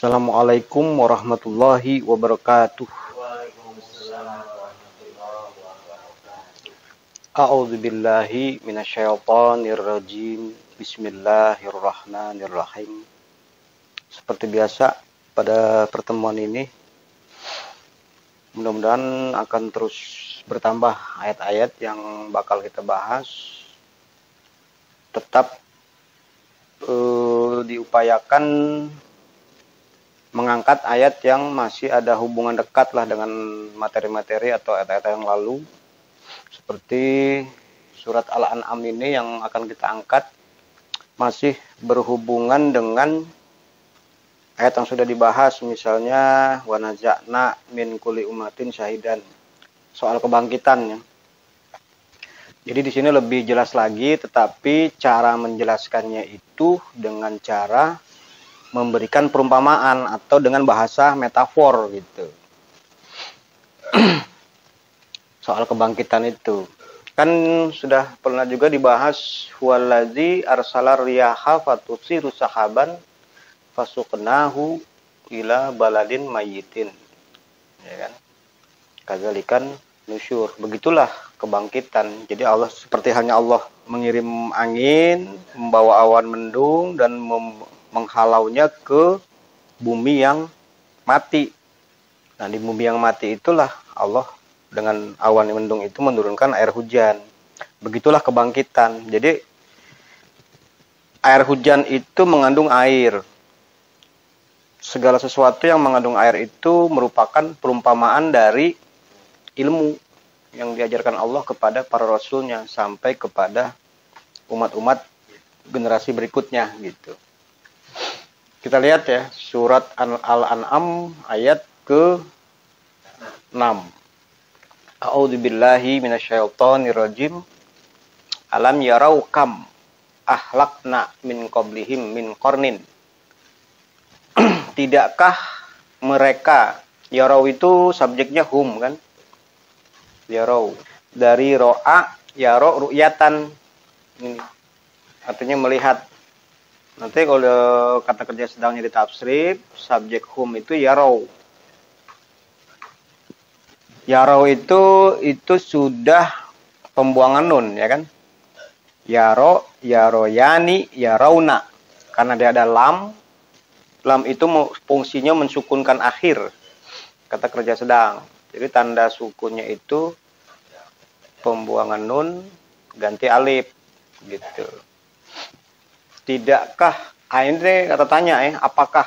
Assalamualaikum warahmatullahi wabarakatuh. A'udzu billahi minasyaitonir rajim. Bismillahirrahmanirrahim. Seperti biasa pada pertemuan ini mudah-mudahan akan terus bertambah ayat-ayat yang bakal kita bahas. Tetap diupayakan mengangkat ayat yang masih ada hubungan dekat lah dengan materi-materi atau ayat-ayat yang lalu. Seperti surat Al-An'am ini yang akan kita angkat masih berhubungan dengan ayat yang sudah dibahas, misalnya wa naza'na min kulli ummatin syahidan, soal kebangkitannya. Jadi di sini lebih jelas lagi, tetapi cara menjelaskannya itu dengan cara memberikan perumpamaan atau dengan bahasa metafor gitu. Soal kebangkitan itu kan sudah pernah juga dibahas, huwallazi arsalar riyaha fatusiru sahaban fasuqnahu ila baladin mayyitin, ya kan? Kadzalikan nusyur, begitulah kebangkitan. Jadi Allah, seperti halnya Allah mengirim angin, membawa awan mendung dan menghalaunya ke bumi yang mati. Nah, di bumi yang mati itulah Allah dengan awan mendung itu menurunkan air hujan. Begitulah kebangkitan. Jadi air hujan itu mengandung air. Segala sesuatu yang mengandung air itu merupakan perumpamaan dari ilmu yang diajarkan Allah kepada para rasulnya sampai kepada umat-umat generasi berikutnya gitu. Kita lihat ya, surat Al-An'am ayat ke-6. A'udzu billahi minasyaitonir rajim. Alam yarau kam ahlakna min qablihim min qarnin. Tidakkah mereka, yarau itu subjeknya hum kan? Yarau dari ro'a, yaro ru'yatan. Ini artinya melihat. Nanti kalau kata kerja sedangnya di tafsir, subjek hum itu yarau. Yarau itu sudah pembuangan nun, ya kan? Yaro, yaroyani, yarauna. Karena dia ada lam. Lam itu fungsinya mensukunkan akhir kata kerja sedang. Jadi tanda sukunnya itu pembuangan nun ganti alif gitu. Tidakkah, ini kata tanya apakah,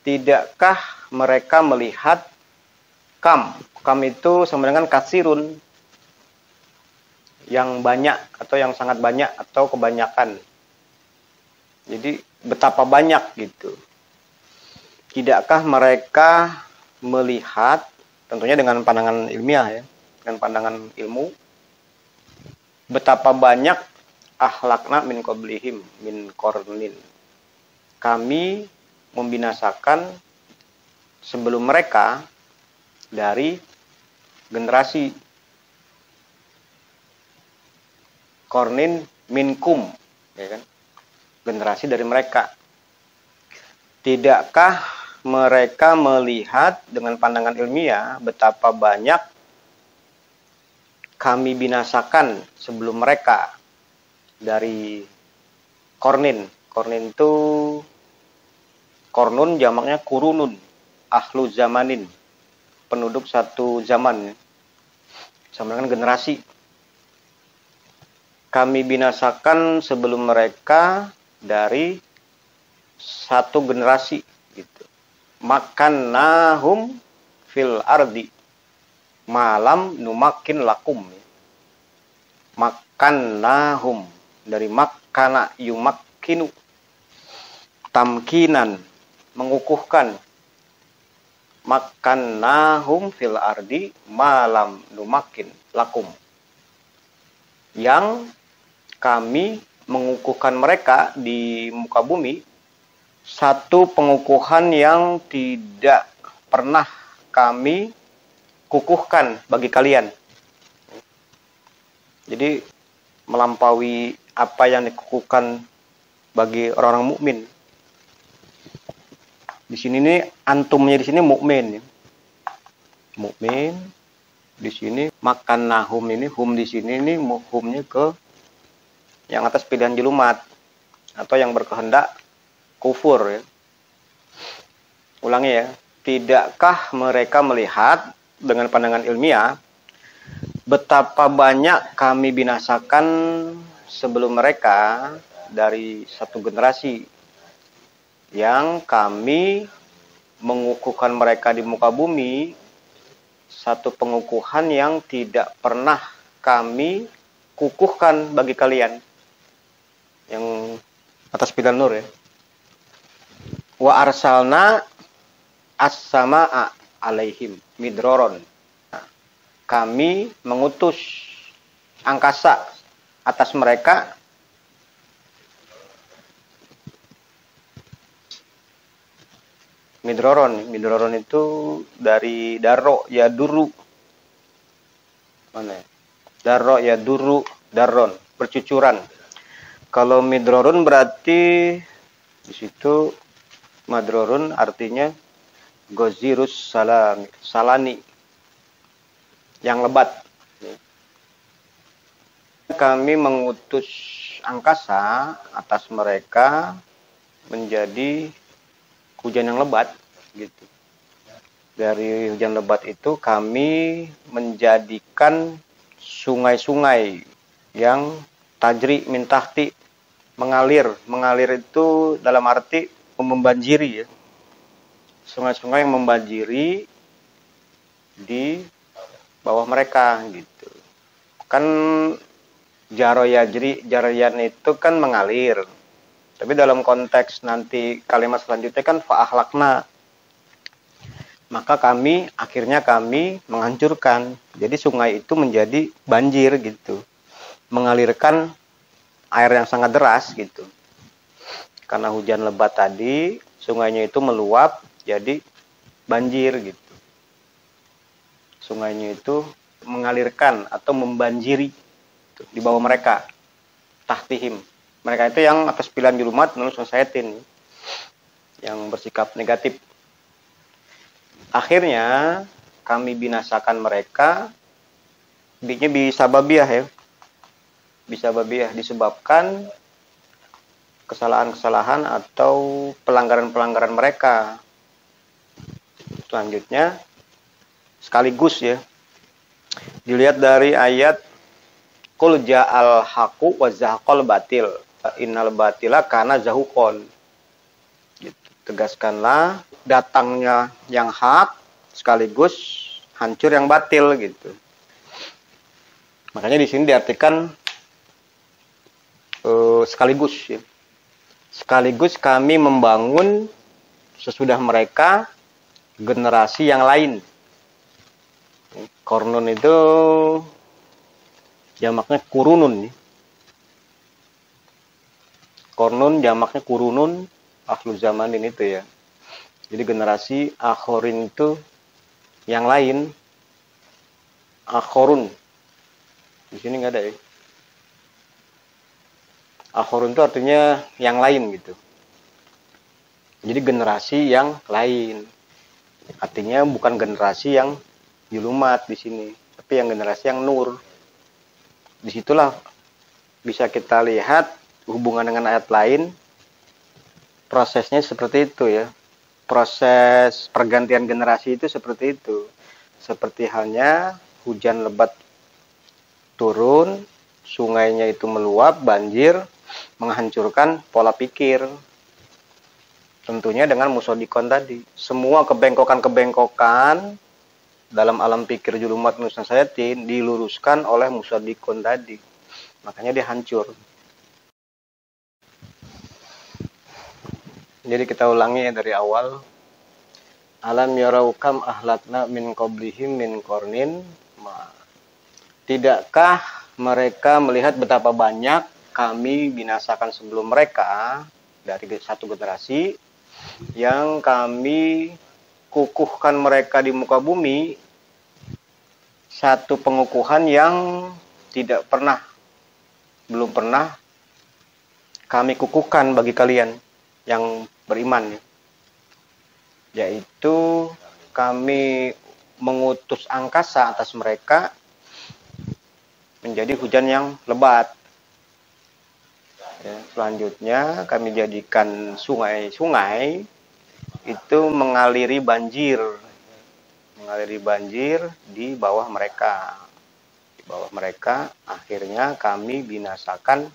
tidakkah mereka melihat kam itu sama dengan kasirun, yang banyak atau yang sangat banyak atau kebanyakan. Jadi betapa banyak gitu. Tidakkah mereka melihat, tentunya dengan pandangan ilmiah ya, dengan pandangan ilmu, betapa banyak ahlakna min qablihim min qarnin, kami membinasakan sebelum mereka dari generasi. Qarnin minkum, ya kan? Generasi dari mereka. Tidakkah mereka melihat dengan pandangan ilmiah betapa banyak kami binasakan sebelum mereka dari kornin. Kornin itu kornun jamaknya kurunun, ahlu zamanin, penduduk satu zaman, sama dengan generasi. Kami binasakan sebelum mereka dari satu generasi gitu. Makannahum fil ardi malam numakin lakum. Makannahum dari makkana yumakkinu, tamkinan, mengukuhkan. Makannahum fil ardi malam numakin lakum, yang kami mengukuhkan mereka di muka bumi satu pengukuhan yang tidak pernah kami kukuhkan bagi kalian. Jadi melampaui apa yang dikukuhkan bagi orang-orang mukmin. Di sini nih antumnya di sini mukmin ya. Mukmin di sini makan nahum ini hum di sini nih humnya ke yang atas pilihan julumat atau yang berkehendak kufur ya. Ulangi ya. Tidakkah mereka melihat dengan pandangan ilmiah betapa banyak kami binasakan sebelum mereka dari satu generasi yang kami mengukuhkan mereka di muka bumi, satu pengukuhan yang tidak pernah kami kukuhkan bagi kalian. Yang atas pilihan nur ya. Wa arsalna as-samaa alaihim midroron. Kami mengutus angkasa atas mereka midroron. Midroron itu dari daro ya duru. Mana ya? Daro ya duru, daron, bercucuran. Kalau midroron berarti di situ madrorun artinya gozirus salani yang lebat. Kami mengutus angkasa atas mereka menjadi hujan yang lebat gitu. Dari hujan lebat itu kami menjadikan sungai-sungai yang tajri min tahti, mengalir itu dalam arti membanjiri ya. Sungai-sungai yang membanjiri di bawah mereka gitu. Kan jarayan itu kan mengalir. Tapi dalam konteks nanti kalimat selanjutnya kan fa'ahlakna. Maka akhirnya kami menghancurkan. Jadi sungai itu menjadi banjir gitu. Mengalirkan air yang sangat deras gitu. Karena hujan lebat tadi, sungainya itu meluap jadi banjir gitu. Sungainya itu mengalirkan atau membanjiri gitu, di bawah mereka. Tahtihim. Mereka itu yang atas pilihan julumat menurut society yang bersikap negatif. Akhirnya kami binasakan mereka. Binya bisa babiah ya. Bisa babiah disebabkan kesalahan-kesalahan atau pelanggaran-pelanggaran mereka. Selanjutnya sekaligus ya. Dilihat dari ayat qul ja'al haqu wa zahaqal batil. Innal batila kana zahuqon. Gitu. Tegaskanlah datangnya yang hak sekaligus hancur yang batil gitu. Makanya di sini diartikan sekaligus ya. Sekaligus kami membangun sesudah mereka generasi yang lain. Kornun itu jamaknya kurunun. Kornun jamaknya kurunun, ahlu zamanin itu ya. Jadi generasi akhorin itu yang lain. Akhorun. Di sini nggak ada ya. Akhorun itu artinya yang lain gitu. Jadi generasi yang lain. Artinya bukan generasi yang julumat di sini, tapi yang generasi yang nur. Disitulah bisa kita lihat hubungan dengan ayat lain. Prosesnya seperti itu ya. Proses pergantian generasi itu seperti itu. Seperti halnya hujan lebat turun, sungainya itu meluap, banjir, menghancurkan pola pikir. Tentunya dengan musodikon tadi. Semua kebengkokan-kebengkokan dalam alam pikir julumat Nusantara diluruskan oleh musodikon tadi. Makanya dia hancur. Jadi kita ulangi ya dari awal. Alam yarau kam ahlakna min qablihim min qarnin. Tidakkah mereka melihat betapa banyak kami binasakan sebelum mereka dari satu generasi yang kami kukuhkan mereka di muka bumi, satu pengukuhan yang belum pernah kami kukuhkan bagi kalian yang beriman. yaitu kami mengutus angkasa atas mereka menjadi hujan yang lebat. Ya, selanjutnya kami jadikan sungai-sungai itu mengaliri banjir di bawah mereka. Di bawah mereka akhirnya kami binasakan,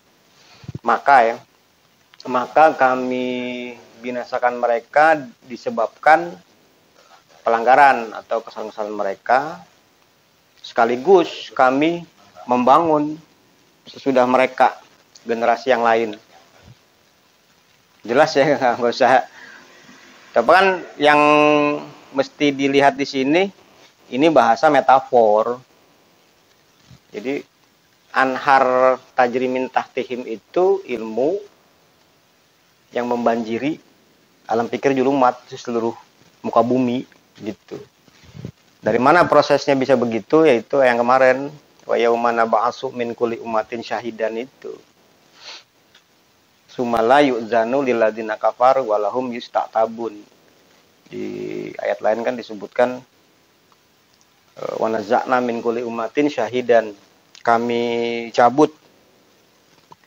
maka kami binasakan mereka disebabkan pelanggaran atau kesalahan mereka, sekaligus kami membangun sesudah mereka generasi yang lain. Jelas ya, nggak usah. Tapi kan yang mesti dilihat di sini, ini bahasa metafor. Jadi anhar tajrimin tahtihim itu ilmu yang membanjiri alam pikir julumat di seluruh muka bumi gitu. Dari mana prosesnya bisa begitu? Yaitu yang kemarin, wa yauma nab'atsu min kulli ummatin syahidan itu. Sumala yu'zanu lilladzina kafaru walahum yusta'tabun. Di ayat lain kan disebutkan wa naza'na min kulli ummatin syahidan. Kami cabut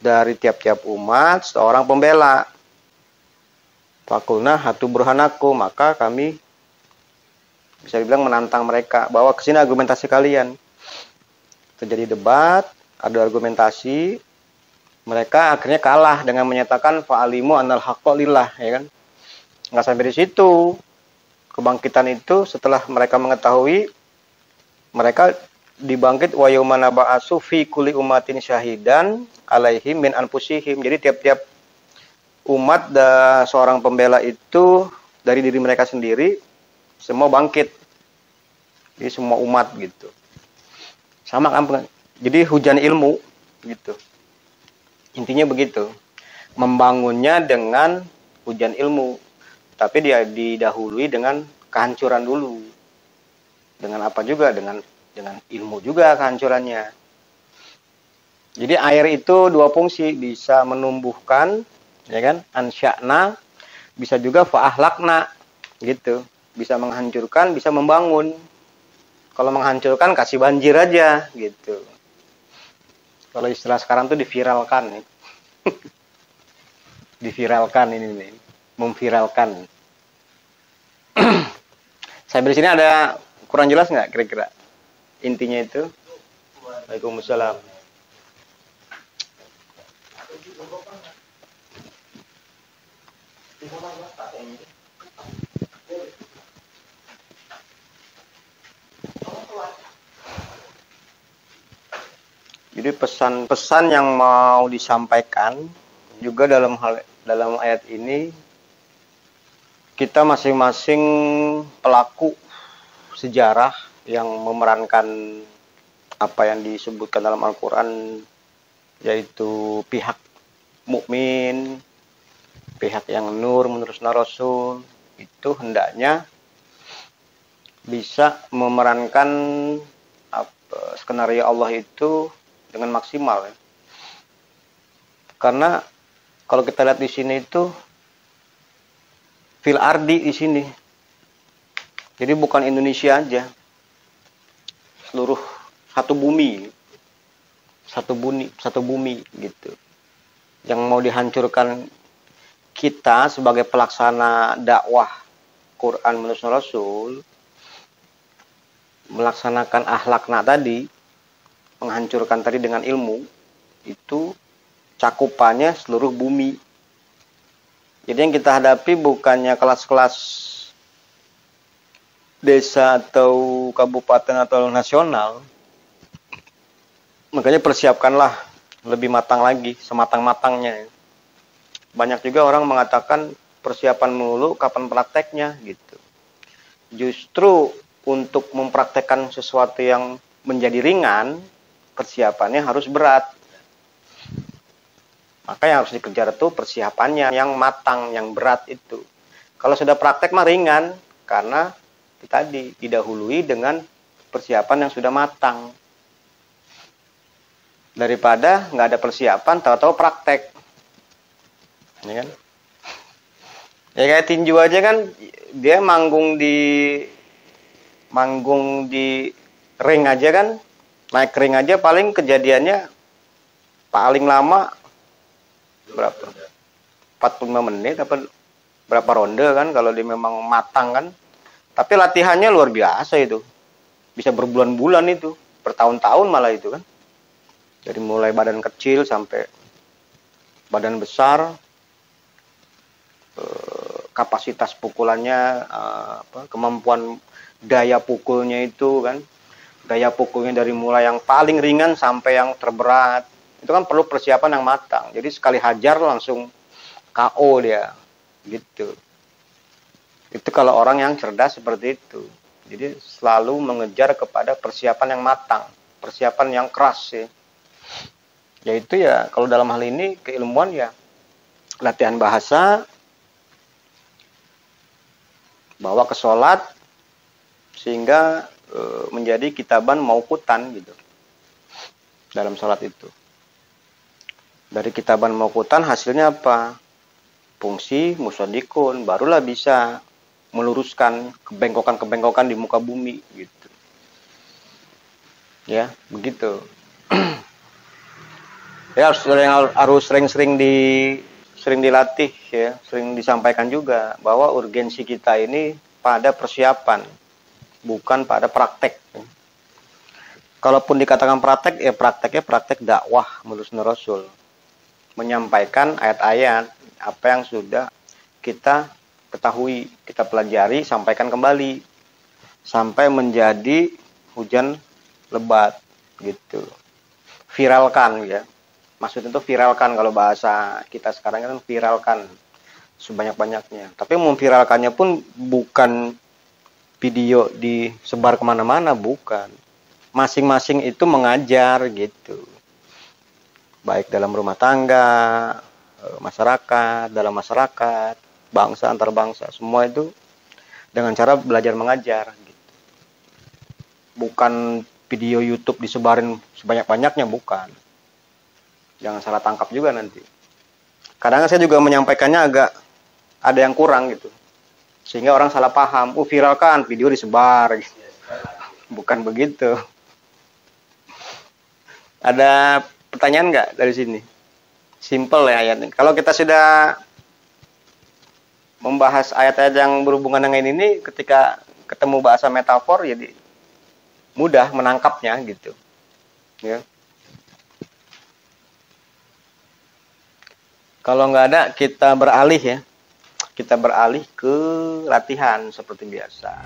dari tiap-tiap umat seorang pembela. Fakulna hatu burhanaku, maka kami bisa dibilang menantang mereka, bawa ke sini argumentasi kalian. Terjadi debat, ada argumentasi. Mereka akhirnya kalah dengan menyatakan fa'alimu annal haqqa lillah, ya kan? Nggak sampai di situ. Kebangkitan itu setelah mereka mengetahui, mereka dibangkit wa yauma nab'atsu fi kulli ummatin syahidan alaihim min anfusihim. Jadi tiap-tiap umat dan seorang pembela itu dari diri mereka sendiri, semua bangkit. Jadi semua umat gitu. Sama kan? Jadi hujan ilmu gitu. Intinya begitu. Membangunnya dengan hujan ilmu. Tapi dia didahului dengan kehancuran dulu. Dengan apa juga? Dengan ilmu juga kehancurannya. Jadi air itu dua fungsi, bisa menumbuhkan, ya kan? Ansya'na, bisa juga fa'ahlakna gitu. Bisa menghancurkan, bisa membangun. Kalau menghancurkan kasih banjir aja gitu. Kalau istilah sekarang tuh diviralkan nih. Diviralkan ini nih, memviralkan. Saya di sini ada kurang jelas nggak kira-kira intinya itu? Waalaikumsalam. Jadi pesan-pesan yang mau disampaikan juga dalam ayat ini, kita masing-masing pelaku sejarah yang memerankan apa yang disebutkan dalam Al-Quran, yaitu pihak mukmin, pihak yang nur meneruskan Rasul, itu hendaknya bisa memerankan skenario Allah itu dengan maksimal ya. Karena kalau kita lihat di sini itu fil ardi di sini. Jadi bukan Indonesia aja. Seluruh satu bumi gitu. Yang mau dihancurkan kita sebagai pelaksana dakwah Quran menurut Rasul, melaksanakan akhlakna tadi, menghancurkan tadi dengan ilmu, itu cakupannya seluruh bumi. Jadi yang kita hadapi bukannya kelas-kelas desa atau kabupaten atau nasional. Makanya persiapkanlah lebih matang lagi, sematang-matangnya. Banyak juga orang mengatakan persiapan melulu, kapan prakteknya gitu. Justru untuk mempraktekkan sesuatu yang menjadi ringan, persiapannya harus berat. Maka yang harus dikejar itu persiapannya yang matang, yang berat itu. Kalau sudah praktek mah ringan, karena tadi didahului dengan persiapan yang sudah matang. Daripada nggak ada persiapan, tahu-tahu praktek. Ya kan? Ya kayak tinju aja kan, dia manggung di ring aja kan, naik ring aja paling kejadiannya paling lama berapa? 45 menit apa berapa ronde kan kalau dia memang matang kan. Tapi latihannya luar biasa itu. Bisa berbulan-bulan itu, bertahun-tahun malah itu kan. Dari mulai badan kecil sampai badan besar, kapasitas pukulannya, kemampuan daya pukulnya itu kan, daya pukulnya dari mulai yang paling ringan sampai yang terberat, itu kan perlu persiapan yang matang. Jadi sekali hajar langsung KO dia, gitu. Itu kalau orang yang cerdas seperti itu. Jadi selalu mengejar kepada persiapan yang matang, persiapan yang keras ya. Yaitu ya kalau dalam hal ini keilmuan ya latihan bahasa, bawa ke sholat sehingga menjadi kitaban mauqutan gitu dalam sholat itu. Dari kitaban mauqutan hasilnya apa? Fungsi musodikun, barulah bisa meluruskan kebengkokan-kebengkokan di muka bumi gitu. Ya, begitu. Ya harus sering-sering dilatih ya, sering disampaikan juga bahwa urgensi kita ini pada persiapan, bukan pada praktek. Kalaupun dikatakan praktek, ya prakteknya praktek dakwah menurut Rasul, menyampaikan ayat-ayat apa yang sudah kita ketahui, kita pelajari, sampaikan kembali sampai menjadi hujan lebat gitu. Viralkan ya. Maksudnya itu viralkan, kalau bahasa kita sekarang kan viralkan sebanyak-banyaknya. Tapi memviralkannya pun bukan video disebar kemana-mana, bukan. Masing-masing itu mengajar gitu. Baik dalam rumah tangga, masyarakat, dalam masyarakat, bangsa antar bangsa, semua itu dengan cara belajar mengajar gitu. Bukan video YouTube disebarin sebanyak-banyaknya, bukan. Jangan salah tangkap juga nanti. Kadang saya juga menyampaikannya agak ada yang kurang gitu. Sehingga orang salah paham. Viralkan, video disebar. Gitu. Bukan begitu. Ada pertanyaan nggak dari sini? Simple ya ayatnya. Kalau kita sudah membahas ayat-ayat yang berhubungan dengan ini, ketika ketemu bahasa metafor, jadi mudah menangkapnya gitu. Ya. Kalau nggak ada, kita beralih ya. Kita beralih ke latihan seperti biasa.